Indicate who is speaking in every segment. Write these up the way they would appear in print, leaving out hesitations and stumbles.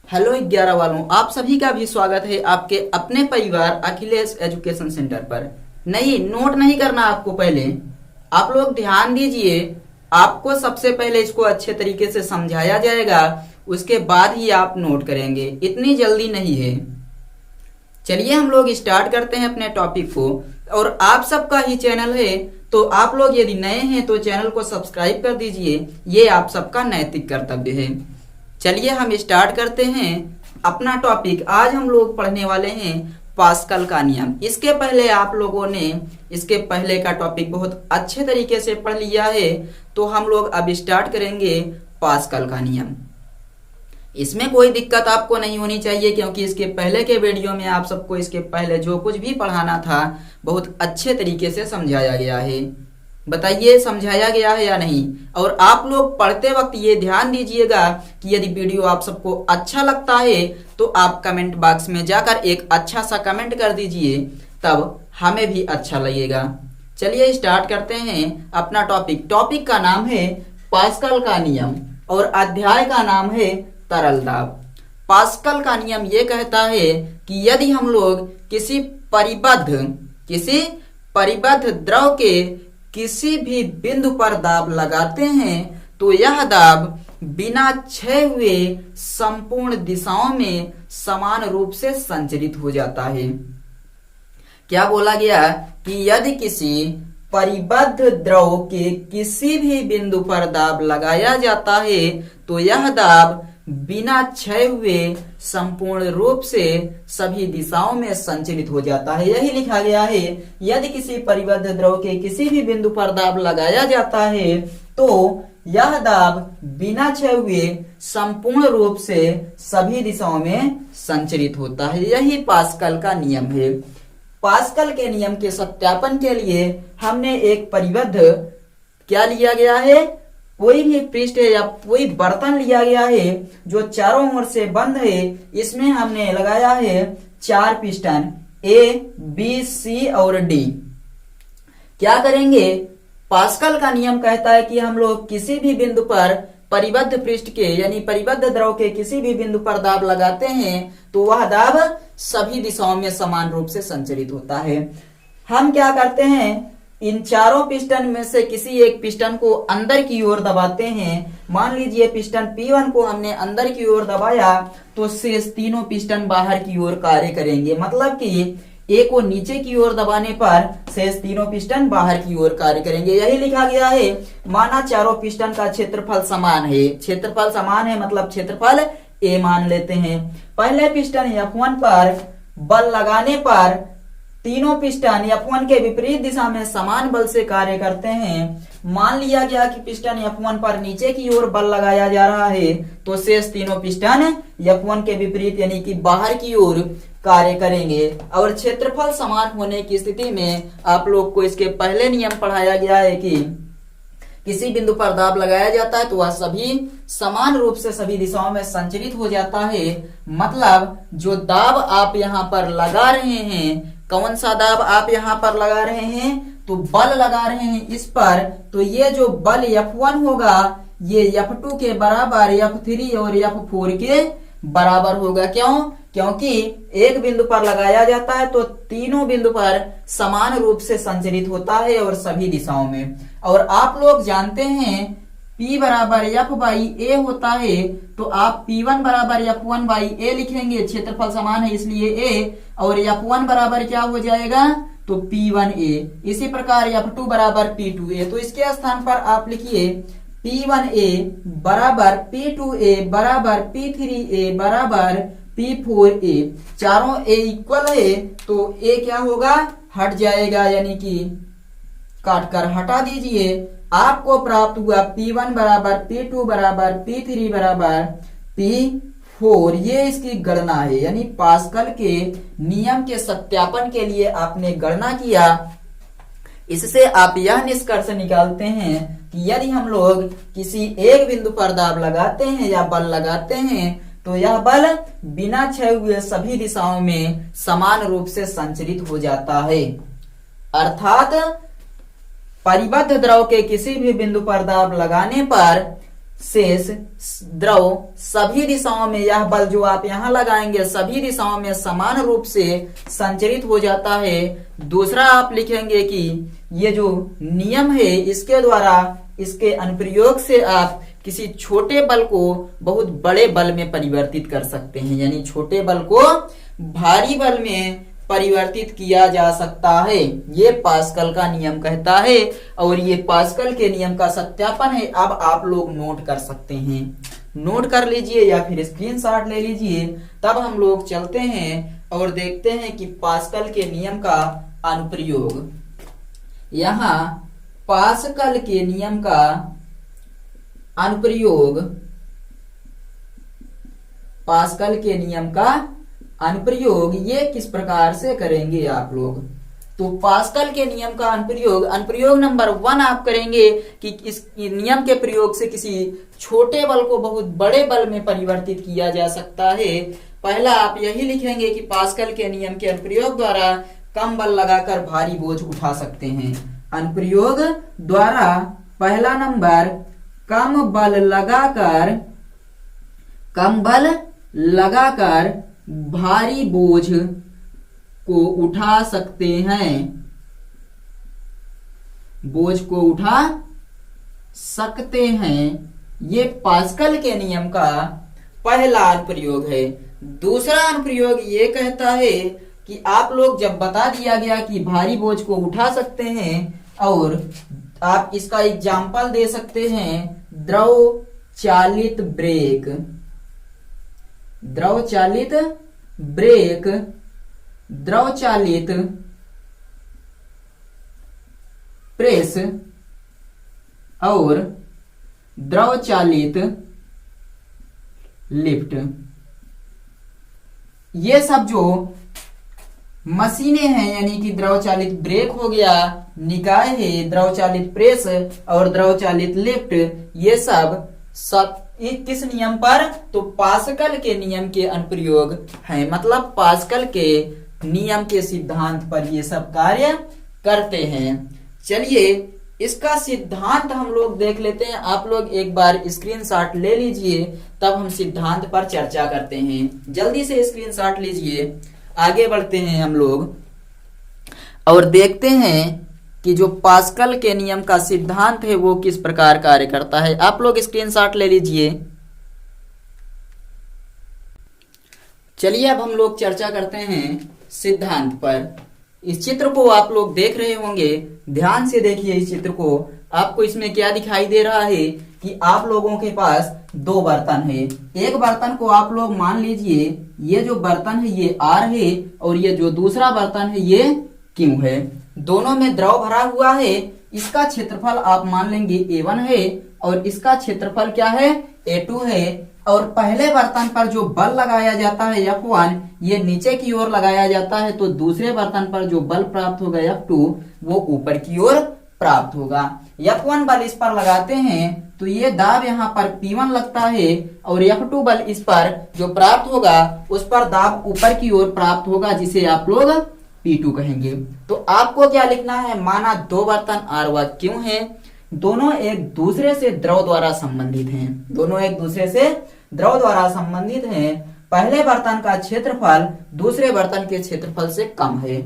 Speaker 1: Hello 11 वालों, आप सभी का भी स्वागत है आपके अपने परिवार अखिलेश एजुकेशन सेंटर पर। नहीं, नोट नहीं करना आपको। पहले आप लोग ध्यान दीजिए। आपको सबसे पहले इसको अच्छे तरीके से समझाया जाएगा, उसके बाद ही आप नोट करेंगे। इतनी जल्दी नहीं है। चलिए हम लोग स्टार्ट करते हैं अपने टॉपिक को। और आप सबका ही चैनल है, तो आप लोग यदि नए हैं तो चैनल को सब्सक्राइब कर दीजिए। ये आप सबका नैतिक कर्तव्य है। चलिए हम स्टार्ट करते हैं अपना टॉपिक। आज हम लोग पढ़ने वाले हैं पास्कल का नियम। इसके पहले आप लोगों ने इसके पहले का टॉपिक बहुत अच्छे तरीके से पढ़ लिया है, तो हम लोग अब स्टार्ट करेंगे पास्कल का नियम। इसमें कोई दिक्कत आपको नहीं होनी चाहिए, क्योंकि इसके पहले के वीडियो में आप सबको इसके पहले जो कुछ भी पढ़ाना था बहुत अच्छे तरीके से समझाया गया है। बताइए समझाया गया है या नहीं। और आप लोग पढ़ते वक्त ये ध्यान दीजिएगा कि यदि वीडियो आप सबको अच्छा लगता है तो आप कमेंट बॉक्स में जाकर एक अच्छा सा कमेंट कर दीजिए, तब हमें भी अच्छा लगेगा। चलिए स्टार्ट करते हैं अपना टॉपिक। टॉपिक का नाम है पास्कल का नियम और अध्याय का नाम है तरल दाब। पास्कल का नियम ये कहता है कि यदि हम लोग किसी परिबद्ध द्रव के किसी भी बिंदु पर दाब लगाते हैं तो यह दाब बिना क्षय हुए संपूर्ण दिशाओं में समान रूप से संचरित हो जाता है। क्या बोला गया कि यदि किसी परिबद्ध द्रव के किसी भी बिंदु पर दाब लगाया जाता है तो यह दाब बिना क्षय हुए संपूर्ण रूप से सभी दिशाओं में संचरित हो जाता है। यही लिखा गया है, यदि किसी परिबद्ध द्रव के किसी भी बिंदु पर दाब लगाया जाता है तो यह दाब बिना क्षय हुए संपूर्ण रूप से सभी दिशाओं में संचरित होता है। यही पास्कल का नियम है। पास्कल के नियम के सत्यापन के लिए हमने एक परिबद्ध क्या लिया गया है, कोई भी पृष्ठ या कोई बर्तन लिया गया है जो चारों ओर से बंद है। इसमें हमने लगाया है 4 पिस्टन A, B, C और D। क्या करेंगे, पास्कल का नियम कहता है कि हम लोग किसी भी बिंदु पर परिबद्ध पृष्ठ के यानी परिबद्ध द्रव के किसी भी बिंदु पर दाब लगाते हैं तो वह दाब सभी दिशाओं में समान रूप से संचरित होता है। हम क्या करते हैं, इन चारों पिस्टन में से किसी एक पिस्टन को अंदर की ओर दबाते हैं। मान लीजिए पिस्टन P1 को हमने अंदर की ओर दबाया तो शेष तीनों पिस्टन बाहर की ओर कार्य करेंगे। मतलब कि A को नीचे की ओर दबाने पर शेष तीनों पिस्टन बाहर की ओर कार्य करेंगे। यही लिखा गया है। माना चारों पिस्टन का क्षेत्रफल समान है। क्षेत्रफल समान है मतलब क्षेत्रफल A मान लेते हैं। पहले पिस्टन F1 पर बल लगाने पर तीनों पिस्टन F1 के विपरीत दिशा में समान बल से कार्य करते हैं। मान लिया गया कि पिस्टन F1 पर नीचे की ओर बल लगाया जा रहा है तो शेष तीनों पिस्टन F1 के विपरीत यानी कि बाहर की ओर कार्य करेंगे। और क्षेत्रफल समान होने की स्थिति में आप लोग को इसके पहले नियम पढ़ाया गया है कि किसी बिंदु पर दाब लगाया जाता है तो वह सभी समान रूप से सभी दिशाओं में संचरित हो जाता है। मतलब जो दाब आप यहाँ पर लगा रहे हैं, कौन सा दाब आप यहाँ पर लगा रहे हैं, तो बल लगा रहे हैं इस पर, तो ये जो बल F1 होगा ये F2 के बराबर, F3 और F4 के बराबर होगा। क्यों? क्योंकि एक बिंदु पर लगाया जाता है तो तीनों बिंदु पर समान रूप से संचरित होता है और सभी दिशाओं में। और आप लोग जानते हैं P बराबर F बाई A होता है, तो आप P1 बराबर F1 बाई A लिखेंगे। क्षेत्रफल समान है इसलिए A, और F1 बराबर क्या हो जाएगा, तो P1A। इसी प्रकार F2 बराबर P2A। तो इसके स्थान पर आप लिखिए P1A बराबर P2A बराबर P3A बराबर P4A। चारों A इक्वल है तो A क्या होगा, हट जाएगा, यानी कि काट कर हटा दीजिए। आपको प्राप्त हुआ P1 बराबर P2 बराबर P3 बराबर P4। ये इसकी गणना है, यानी पास्कल के नियम के सत्यापन के लिए आपने गणना किया। इससे आप यह निष्कर्ष निकालते हैं कि यदि हम लोग किसी एक बिंदु पर दाब लगाते हैं या बल लगाते हैं तो यह बल बिना क्षय हुए सभी दिशाओं में समान रूप से संचरित हो जाता है। अर्थात परिबद्ध द्रव के किसी भी बिंदु पर दाब लगाने पर शेष द्रव सभी दिशाओं में, यह बल जो आप यहाँ लगाएंगे सभी दिशाओं में समान रूप से संचरित हो जाता है। दूसरा आप लिखेंगे कि ये जो नियम है इसके द्वारा, इसके अनुप्रयोग से आप किसी छोटे बल को बहुत बड़े बल में परिवर्तित कर सकते हैं, यानी छोटे बल को भारी बल में परिवर्तित किया जा सकता है, ये पास्कल का नियम कहता है। और ये पास्कल के नियम का सत्यापन है। अब आप लोग नोट कर सकते हैं, नोट कर लीजिए या फिर स्क्रीनशॉट ले लीजिए। तब हम लोग चलते हैं और देखते हैं कि पास्कल के नियम का अनुप्रयोग। यहाँ पास्कल के नियम का अनुप्रयोग, पास्कल के नियम का अनुप्रयोग ये किस प्रकार से करेंगे आप लोग। तो पास्कल के नियम का अनुप्रयोग नंबर 1 आप करेंगे कि इस नियम के प्रयोग से किसी छोटे बल को बहुत बड़े बल में परिवर्तित किया जा सकता है। पहला आप यही लिखेंगे कि पास्कल के नियम के अनुप्रयोग द्वारा कम बल लगाकर भारी बोझ उठा सकते हैं। अनुप्रयोग द्वारा पहला नंबर, कम बल लगाकर भारी बोझ को उठा सकते हैं, बोझ को उठा सकते हैं। ये पास्कल के नियम का पहला अनुप्रयोग है। दूसरा अनुप्रयोग ये कहता है कि आप लोग जब बता दिया गया कि भारी बोझ को उठा सकते हैं, और आप इसका एग्जाम्पल दे सकते हैं द्रव चालित ब्रेक, द्रव चालित ब्रेक, द्रव चालित प्रेस और द्रव चालित लिफ्ट। ये सब जो मशीनें हैं, यानी कि द्रव चालित ब्रेक हो गया, निकाय है, द्रव चालित प्रेस और द्रव चालित लिफ्ट, ये सब किस नियम पर, तो पास्कल के नियम के अनुप्रयोग है। मतलब पास्कल के नियम के सिद्धांत पर ये सब कार्य करते हैं। चलिए इसका सिद्धांत हम लोग देख लेते हैं। आप लोग एक बार स्क्रीनशॉट ले लीजिए, तब हम सिद्धांत पर चर्चा करते हैं। जल्दी से स्क्रीनशॉट लीजिए, आगे बढ़ते हैं हम लोग और देखते हैं कि जो पास्कल के नियम का सिद्धांत है वो किस प्रकार कार्य करता है। आप लोग स्क्रीनशॉट ले लीजिए। चलिए अब हम लोग चर्चा करते हैं सिद्धांत पर। इस चित्र को आप लोग देख रहे होंगे, ध्यान से देखिए इस चित्र को। आपको इसमें क्या दिखाई दे रहा है कि आप लोगों के पास दो बर्तन है। एक बर्तन को आप लोग मान लीजिए, ये जो बर्तन है ये R है और ये जो दूसरा बर्तन है ये Q है। दोनों में द्रव भरा हुआ है। इसका क्षेत्रफल आप मान लेंगे A1 है और इसका क्षेत्रफल क्या है, A2 है। और पहले बर्तन पर जो बल लगाया जाता है F1, ये नीचे की ओर लगाया जाता है, तो दूसरे बर्तन पर जो बल प्राप्त होगा F2, वो ऊपर की ओर प्राप्त होगा। F1 बल इस पर लगाते हैं तो ये दाब यहाँ पर P1 लगता है और F2 बल इस पर जो प्राप्त होगा उस पर दाब ऊपर की ओर प्राप्त होगा, जिसे आप लोग P2 कहेंगे। तो आपको क्या लिखना है, माना दो बर्तन R व Q हैं, दोनों एक दूसरे से द्रव द्वारा संबंधित हैं, दोनों एक दूसरे से द्रव द्वारा संबंधित हैं। पहले बर्तन का क्षेत्रफल दूसरे बर्तन के क्षेत्रफल से कम है,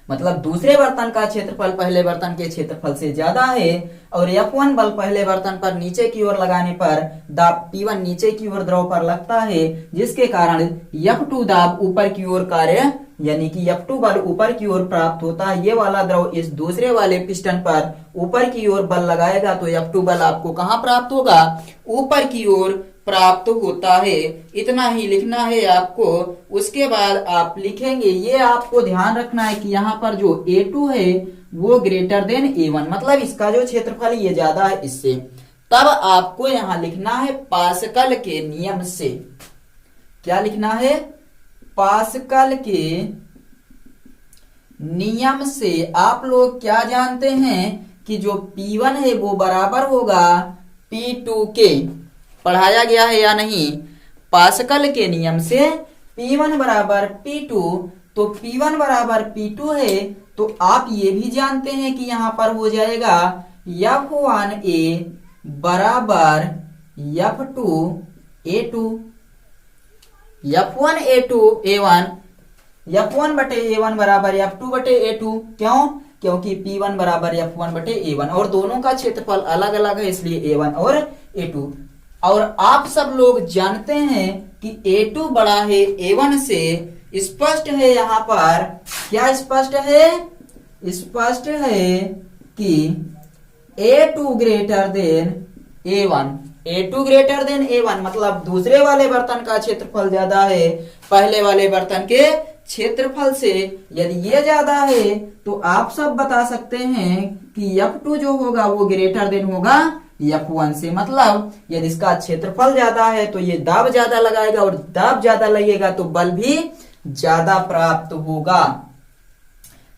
Speaker 1: मतलब दूसरे बर्तन का क्षेत्रफल पहले बर्तन के क्षेत्रफल से ज्यादा है। और F1 बल पहले बर्तन पर नीचे की ओर लगाने पर दाब P1 नीचे की ओर द्रव पर लगता है, जिसके कारण F2 दाब ऊपर की ओर कार्य, यानी कि F2 बल ऊपर की ओर प्राप्त होता है। ये वाला द्रव इस दूसरे वाले पिस्टन पर ऊपर की ओर बल लगाएगा तो F2 बल आपको कहाँ प्राप्त होगा, ऊपर की ओर प्राप्त होता है। इतना ही लिखना है आपको। उसके बाद आप लिखेंगे, ये आपको ध्यान रखना है कि यहाँ पर जो A2 है वो ग्रेटर देन A1, मतलब इसका जो क्षेत्रफल ये ज्यादा है इससे। तब आपको यहाँ लिखना है पास्कल के नियम से। क्या लिखना है, पास्कल के नियम से। आप लोग क्या जानते हैं कि जो P1 है वो बराबर होगा P2 के। पढ़ाया गया है या नहीं, पास्कल के नियम से P1 बराबर P2, तो P1 बराबर P2 है। तो आप ये भी जानते हैं कि यहाँ पर हो जाएगा F1A बराबर F2A2, F1A2A1, F1 बटे A1 बराबर F2 बटे A2। क्यों? क्योंकि P1 बराबर F1 बटे A1 और दोनों का क्षेत्रफल अलग अलग है, इसलिए A1 और A2। और आप सब लोग जानते हैं कि A2 बड़ा है A1 से। स्पष्ट है यहाँ पर, क्या स्पष्ट है? स्पष्ट है कि A2 greater than A1, A2 greater than A1 मतलब दूसरे वाले बर्तन का क्षेत्रफल ज्यादा है पहले वाले बर्तन के क्षेत्रफल से। यदि ये ज्यादा है तो आप सब बता सकते हैं कि F2 जो होगा वो ग्रेटर देन होगा F1 से। मतलब यदि इसका क्षेत्रफल ज्यादा है तो ये दाब ज्यादा लगाएगा, और दाब ज्यादा लगेगा तो बल भी ज्यादा प्राप्त होगा।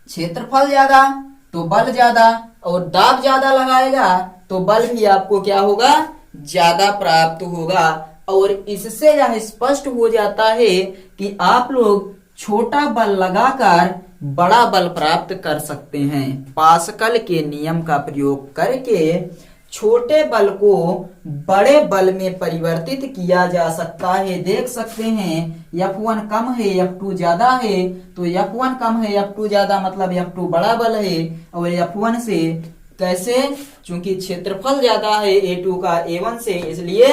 Speaker 1: क्षेत्रफल ज्यादा तो बल ज्यादा, और दाब ज्यादा लगाएगा तो बल भी आपको क्या होगा? ज्यादा प्राप्त होगा। और इससे यह स्पष्ट हो जाता है कि आप लोग छोटा बल लगाकर बड़ा बल प्राप्त कर सकते हैं। पास्कल के नियम का प्रयोग करके छोटे बल को बड़े बल में परिवर्तित किया जा सकता है। देख सकते हैं F1 कम है F2 ज्यादा है, तो F1 कम है F2 ज्यादा मतलब F2 बड़ा बल है। और F1 से कैसे? चूंकि क्षेत्रफल ज्यादा है A2 का A1 से, इसलिए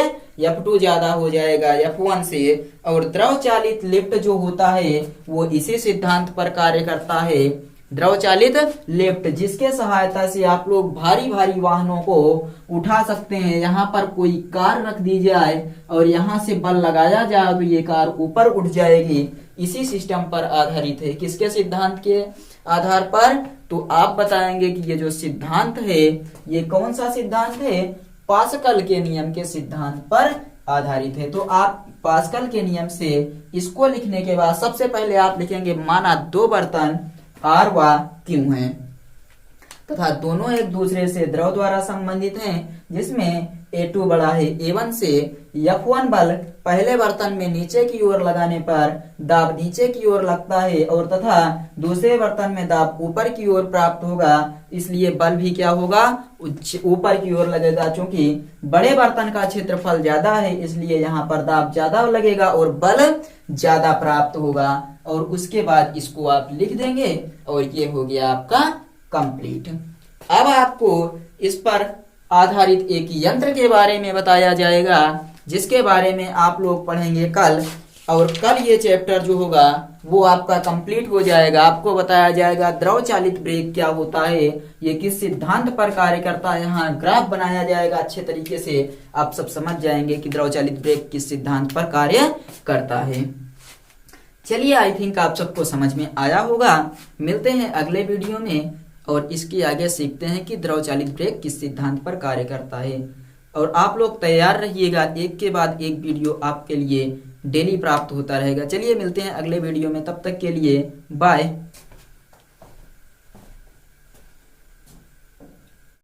Speaker 1: F2 ज्यादा हो जाएगा F1 से। और द्रव चालित लिफ्ट जो होता है वो इसी सिद्धांत पर कार्य करता है। द्रव चालित लिफ्ट जिसके सहायता से आप लोग भारी भारी वाहनों को उठा सकते हैं। यहाँ पर कोई कार रख दी जाए और यहाँ से बल लगाया जाए तो ये कार ऊपर उठ जाएगी। इसी सिस्टम पर आधारित है। किसके सिद्धांत के आधार पर? तो आप बताएंगे कि ये जो सिद्धांत है ये कौन सा सिद्धांत है? पास्कल के नियम के सिद्धांत पर आधारित है। तो आप पास्कल के नियम से इसको लिखने के बाद सबसे पहले आप लिखेंगे माना दो बर्तन R व Q हैं तथा दोनों एक दूसरे से द्रव द्वारा संबंधित हैं, जिसमें A2 बड़ा है A1 से। F1 बल पहले बर्तन में नीचे की ओर लगाने पर दाब नीचे की ओर लगता है, और तथा दूसरे बर्तन में दाब ऊपर की ओर प्राप्त होगा, इसलिए बल भी क्या होगा? ऊपर की ओर लगेगा। चूंकि बड़े बर्तन का क्षेत्रफल ज्यादा है इसलिए यहाँ पर दाब ज्यादा लगेगा और बल ज्यादा प्राप्त होगा। और उसके बाद इसको आप लिख देंगे और ये हो गया आपका कंप्लीट। अब आपको इस पर आधारित एक यंत्र के बारे में बताया जाएगा, जिसके बारे में आप लोग पढ़ेंगे कल। और कल ये चैप्टर जो होगा वो आपका कंप्लीट हो जाएगा। आपको बताया जाएगा द्रव चालित ब्रेक क्या होता है, ये किस सिद्धांत पर कार्य करता है। यहाँ ग्राफ बनाया जाएगा अच्छे तरीके से, आप सब समझ जाएंगे कि द्रव चालित ब्रेक किस सिद्धांत पर कार्य करता है। चलिए, आई थिंक आप सबको समझ में आया होगा। मिलते हैं अगले वीडियो में और इसके आगे सीखते हैं कि द्रव चालित ब्रेक किस सिद्धांत पर कार्य करता है। और आप लोग तैयार रहिएगा, एक के बाद एक वीडियो आपके लिए डेली प्राप्त होता रहेगा। चलिए मिलते हैं अगले वीडियो में, तब तक के लिए बाय।